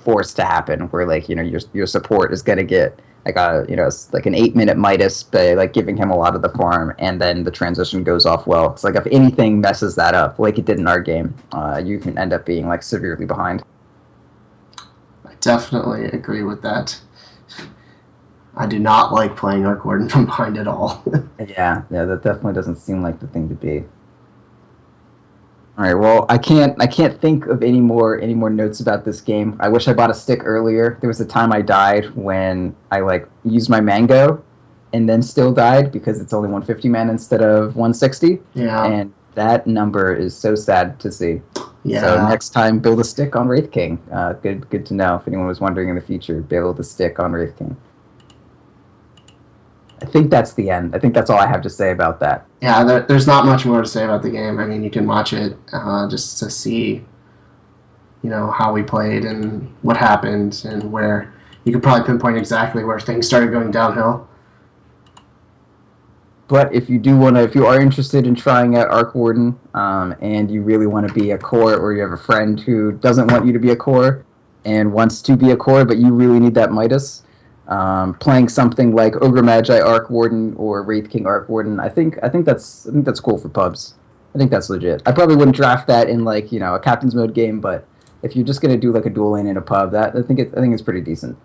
force to happen. Where like your support is gonna get like like an 8-minute Midas by like giving him a lot of the farm, and then the transition goes off well. It's like if anything messes that up, like it did in our game, you can end up being like severely behind. I definitely agree with that. I do not like playing Arc Warden from behind at all. yeah, that definitely doesn't seem like the thing to be. All right, well, I can't think of any more notes about this game. I wish I bought a stick earlier. There was a time I died when I like used my mango, and then still died because it's only 150 mana instead of 160. Yeah. And that number is so sad to see. Yeah. So next time, build a stick on Wraith King. Good to know if anyone was wondering in the future. Build a stick on Wraith King. I think that's the end. I think that's all I have to say about that. Yeah, there's not much more to say about the game. I mean, you can watch it just to see, how we played and what happened and where you could probably pinpoint exactly where things started going downhill. But if you are interested in trying out Arc Warden, and you really want to be a core, or you have a friend who doesn't want you to be a core and wants to be a core, but you really need that Midas, playing something like Ogre Magi Arc Warden or Wraith King Arc Warden, I think that's cool for pubs. I think that's legit. I probably wouldn't draft that in like a captain's mode game, but if you're just gonna do like a dual lane in a pub, I think it's pretty decent.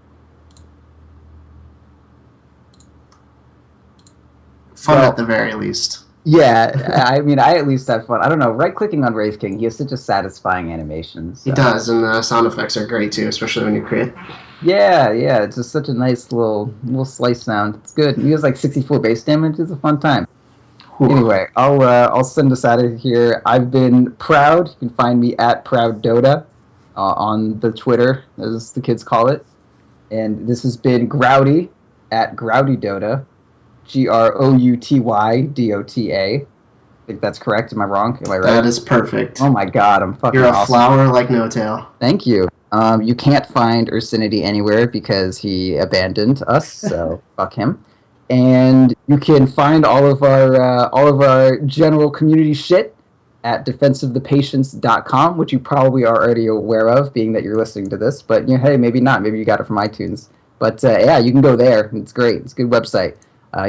Fun at the very least. Yeah, I mean, I at least had fun. I don't know, right-clicking on Wraith King, he has such a satisfying animation. So. He does, and the sound effects are great too, especially when you crit. Yeah, it's just such a nice little slice sound. It's good. He has like 64 base damage. It's a fun time. Whew. Anyway, I'll send us out of here. I've been Proud. You can find me at Proud Dota on the Twitter, as the kids call it. And this has been Grouty at Grouty Dota. GROUTYDOTA. I think that's correct. Am I wrong? Am I right? That is perfect. Oh my god, I'm fucking You're a awesome. flower like No Tail. Thank you. You can't find Ursinity anywhere because he abandoned us, so fuck him. And you can find all of our general community shit at defenseofthepatients.com, which you probably are already aware of, being that you're listening to this. But hey, maybe not. Maybe you got it from iTunes. But yeah, you can go there. It's great. It's a good website.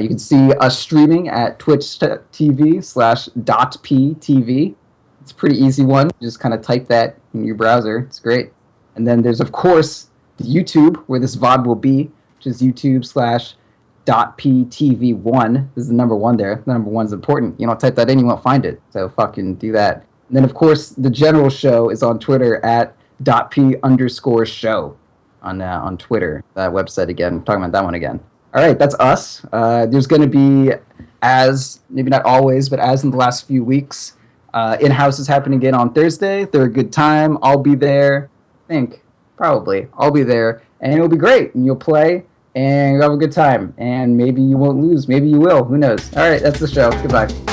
You can see us streaming at twitch.tv/.ptv. It's a pretty easy one. You just kind of type that in your browser. It's great. And then there's, of course, YouTube, where this VOD will be, which is YouTube/.ptv1. This is the number one there. The number one's important. You don't type that in, you won't find it. So fucking do that. And then, of course, the general show is on Twitter at .p_show on Twitter. That website again. I'm talking about that one again. All right, that's us. There's going to be, as maybe not always, but as in the last few weeks, in-house is happening again on Thursday. They're a good time. I'll be there. I think, probably. I'll be there. And it'll be great. And you'll play, and you'll have a good time. And maybe you won't lose. Maybe you will. Who knows? All right, that's the show. Goodbye.